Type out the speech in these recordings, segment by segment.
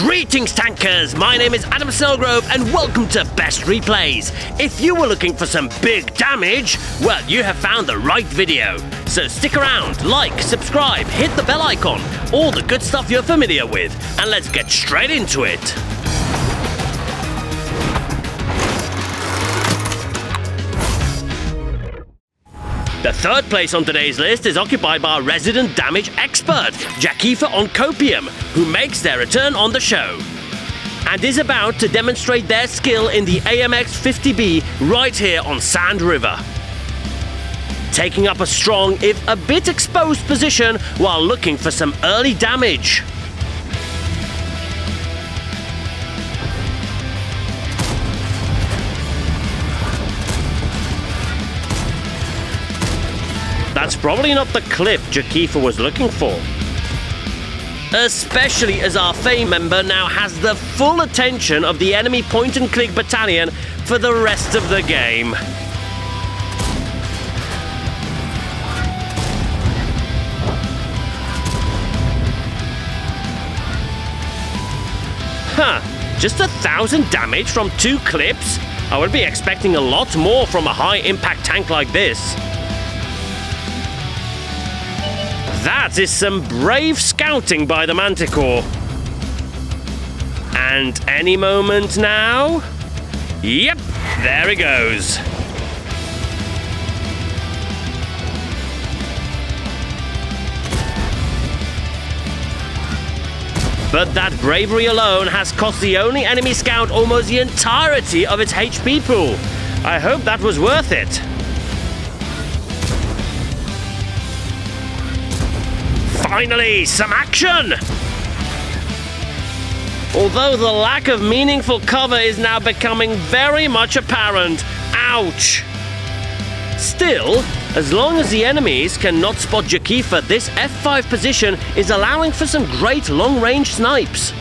Greetings tankers, my name is Adam Selgrove and welcome to Best Replays. If you were looking for some big damage, well, you have found the right video. So stick around, like, subscribe, hit the bell icon, all the good stuff you're familiar with, and let's get straight into it. The third place on today's list is occupied by our resident damage expert, Jakifa on Copium, who makes their return on the show, and is about to demonstrate their skill in the AMX 50B right here on Sand River. Taking up a strong, if a bit exposed position while looking for some early damage. That's probably not the clip Jakifa was looking for. Especially as our Fae member now has the full attention of the enemy point-and-click battalion for the rest of the game. Just 1,000 damage from 2 clips? I would be expecting a lot more from a high-impact tank like this. That is some brave scouting by the Manticore. And any moment now? Yep, there he goes. But that bravery alone has cost the only enemy scout almost the entirety of its HP pool. I hope that was worth it. Finally, some action! Although the lack of meaningful cover is now becoming very much apparent. Ouch! Still, as long as the enemies cannot spot Jakifa, this F5 position is allowing for some great long-range snipes.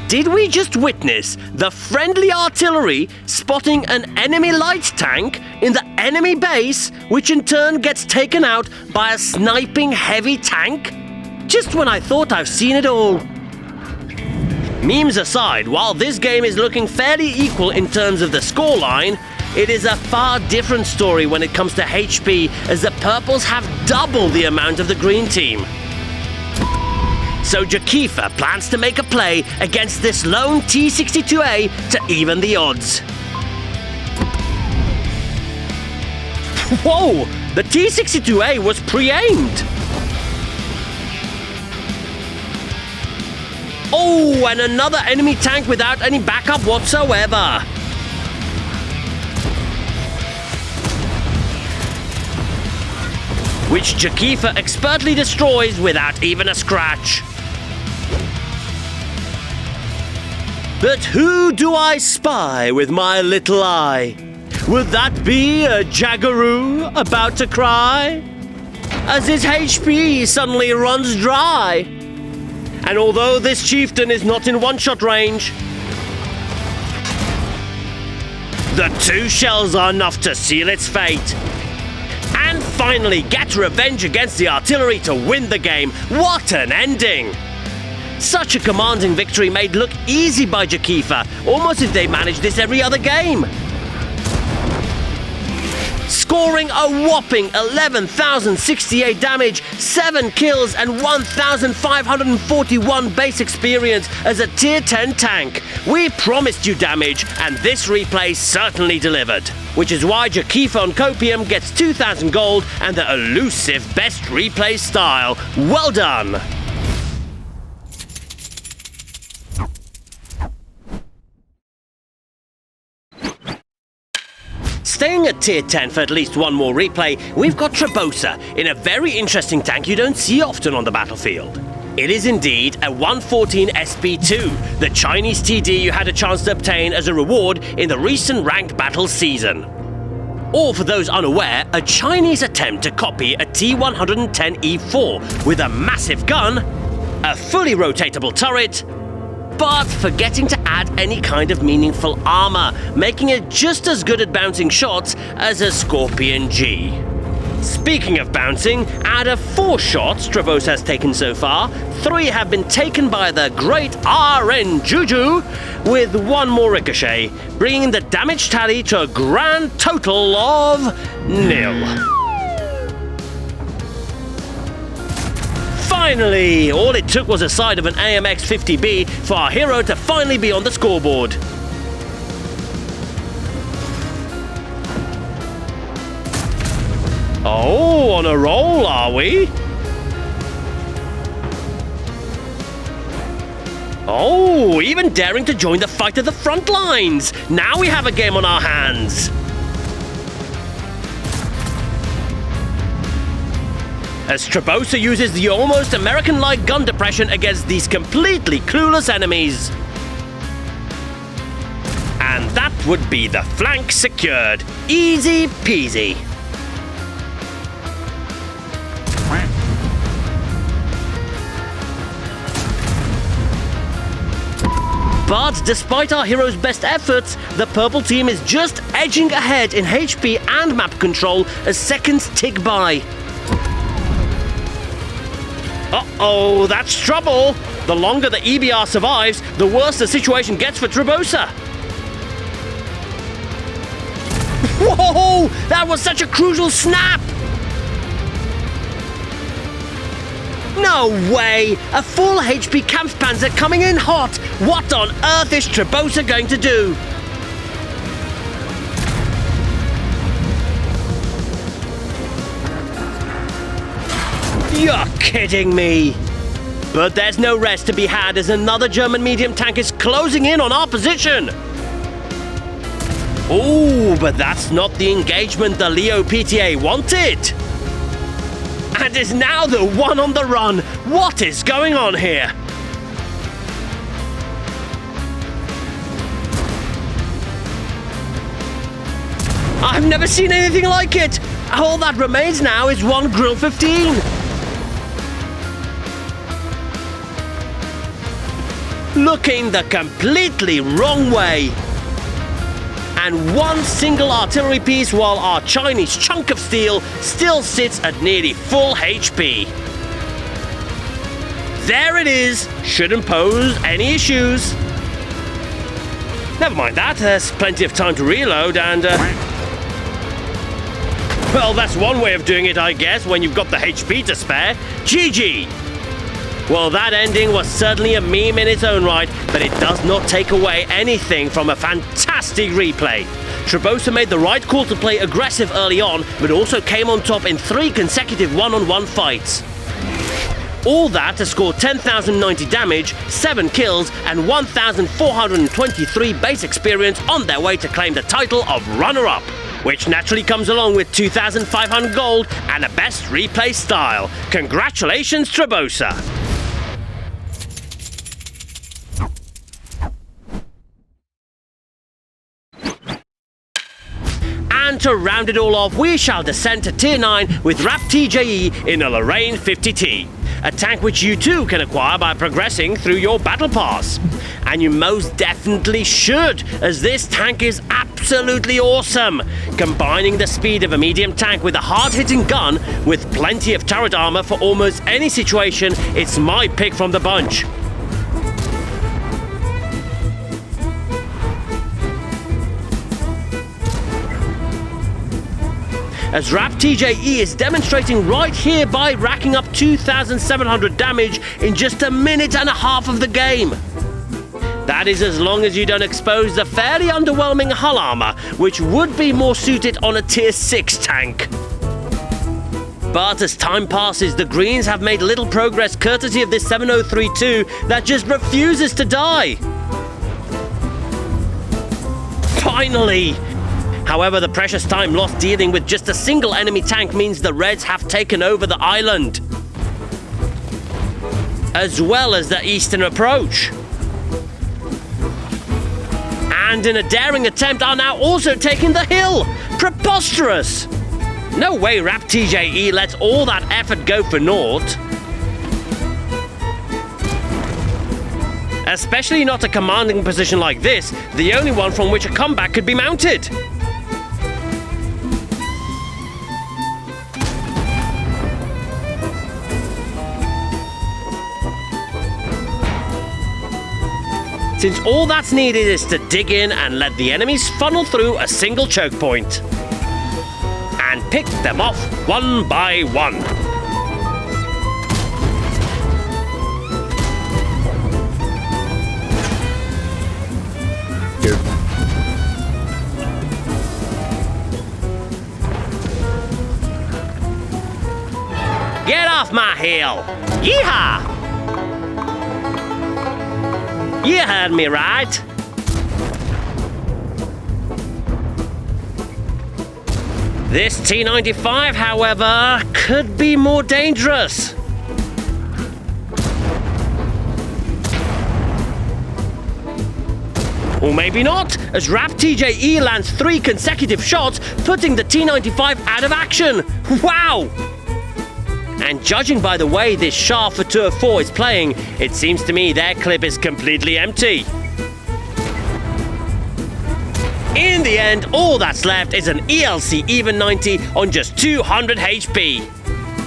Did we just witness the friendly artillery spotting an enemy light tank in the enemy base, which in turn gets taken out by a sniping heavy tank? Just when I thought I've seen it all. Memes aside, while this game is looking fairly equal in terms of the scoreline, it is a far different story when it comes to HP, as the purples have double the amount of the green team. So Jakifa plans to make a play against this lone T-62A to even the odds. Whoa! The T-62A was pre-aimed! Oh, and another enemy tank without any backup whatsoever! Which Jakifa expertly destroys without even a scratch. But who do I spy with my little eye? Would that be a Jaggaroo about to cry? As his HP suddenly runs dry. And although this chieftain is not in one-shot range, the 2 shells are enough to seal its fate. And finally get revenge against the artillery to win the game. What an ending! Such a commanding victory made look easy by Jakifa, almost if they managed this every other game. Scoring a whopping 11,068 damage, 7 kills and 1,541 base experience as a tier 10 tank. We promised you damage, and this replay certainly delivered. Which is why Jakifa on Copium gets 2,000 gold and the elusive Best Replay style. Well done! Staying at tier 10 for at least one more replay, we've got Trabosa in a very interesting tank you don't see often on the battlefield. It is indeed a 114 SP2, the Chinese TD you had a chance to obtain as a reward in the recent ranked battle season. Or for those unaware, a Chinese attempt to copy a T110E4 with a massive gun a fully rotatable turret, but forgetting to add any kind of meaningful armor, making it just as good at bouncing shots as a Scorpion G. Speaking of bouncing, out of 4 shots Trebosa has taken so far, 3 have been taken by the great RN Juju, with 1 more ricochet, bringing the damage tally to a grand total of 0. Finally! All it took was a side of an AMX 50B for our hero to finally be on the scoreboard. Oh, on a roll, are we? Oh, even daring to join the fight at the front lines! Now we have a game on our hands! As Trebosa uses the almost American-like gun depression against these completely clueless enemies. And that would be the flank secured. Easy peasy. But despite our hero's best efforts, the purple team is just edging ahead in HP and map control as seconds tick by. Uh-oh, that's trouble! The longer the EBR survives, the worse the situation gets for Trebosa. Whoa! That was such a crucial snap! No way! A full HP Kampfpanzer coming in hot! What on earth is Trebosa going to do? You're kidding me! But there's no rest to be had as another German medium tank is closing in on our position! Ooh, but that's not the engagement the Leo PTA wanted! And is now the one on the run! What is going on here? I've never seen anything like it! All that remains now is one Grill 15! Looking the completely wrong way. And one single artillery piece while our Chinese chunk of steel still sits at nearly full HP. There it is. Shouldn't pose any issues. Never mind that, there's plenty of time to reload and... Well, that's one way of doing it, I guess, when you've got the HP to spare. GG! Well, that ending was certainly a meme in its own right, but it does not take away anything from a fantastic replay. Trebosa made the right call to play aggressive early on, but also came on top in 3 consecutive one-on-one fights. All that to score 10,090 damage, 7 kills, and 1,423 base experience on their way to claim the title of runner-up, which naturally comes along with 2,500 gold and a best replay style. Congratulations, Trebosa! And to round it all off, we shall descend to Tier 9 with RAP TJE in a Lorraine 50T. A tank which you too can acquire by progressing through your battle pass. And you most definitely should, as this tank is absolutely awesome. Combining the speed of a medium tank with a hard-hitting gun with plenty of turret armor for almost any situation, it's my pick from the bunch. As RAP TJE is demonstrating right here by racking up 2,700 damage in just a minute and a half of the game. That is as long as you don't expose the fairly underwhelming hull armor, which would be more suited on a Tier 6 tank. But as time passes, the Greens have made little progress courtesy of this 7032 that just refuses to die. Finally! However, the precious time lost dealing with just a single enemy tank means the Reds have taken over the island, as well as the eastern approach. And in a daring attempt are now also taking the hill! Preposterous! No way RAP TJE lets all that effort go for naught. especially not a commanding position like this, the only one from which a comeback could be mounted. Since all that's needed is to dig in and let the enemies funnel through a single choke point. And pick them off one by one. Here. Get off my hill! Yeehaw! You heard me right. This T-95, however, could be more dangerous. Or maybe not, as RAP-TJE lands 3 consecutive shots, putting the T-95 out of action. Wow! And judging by the way this Char for Tour 4 is playing, it seems to me their clip is completely empty. In the end, all that's left is an ELC Even 90 on just 200 HP.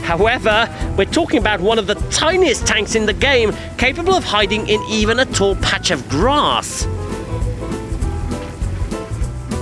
However, we're talking about one of the tiniest tanks in the game, capable of hiding in even a tall patch of grass.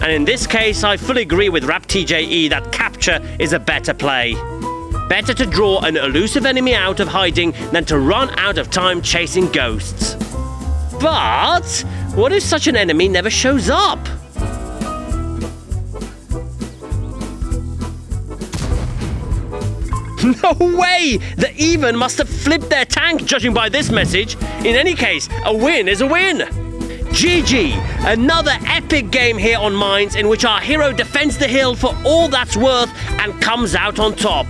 And in this case, I fully agree with RAP-TJE that capture is a better play. Better to draw an elusive enemy out of hiding than to run out of time chasing ghosts. But what if such an enemy never shows up? No way! The Even must have flipped their tank, judging by this message. In any case, a win is a win. GG! Another epic game here on Mines in which our hero defends the hill for all that's worth and comes out on top.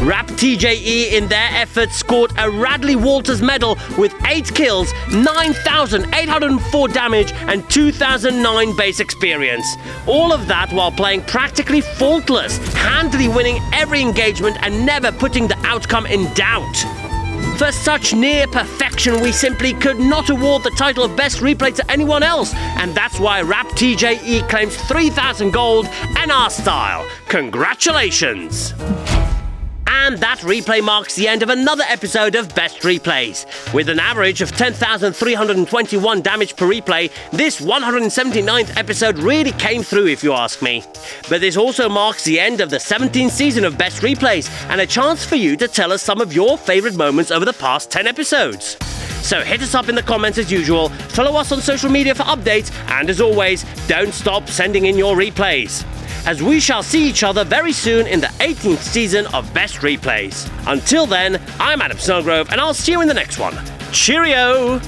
RAP-TJE in their efforts scored a Radley Walters medal with 8 kills, 9,804 damage and 2,009 base experience. All of that while playing practically faultless, handily winning every engagement and never putting the outcome in doubt. For such near perfection, we simply could not award the title of Best Replay to anyone else, and that's why RAP-TJE claims 3,000 gold and our style. Congratulations! And that replay marks the end of another episode of Best Replays. With an average of 10,321 damage per replay, this 179th episode really came through if you ask me. But this also marks the end of the 17th season of Best Replays, and a chance for you to tell us some of your favourite moments over the past 10 episodes. So hit us up in the comments as usual, follow us on social media for updates, and as always, don't stop sending in your replays, as we shall see each other very soon in the 18th season of Best Replays. Until then, I'm Adam Snellgrove, and I'll see you in the next one. Cheerio!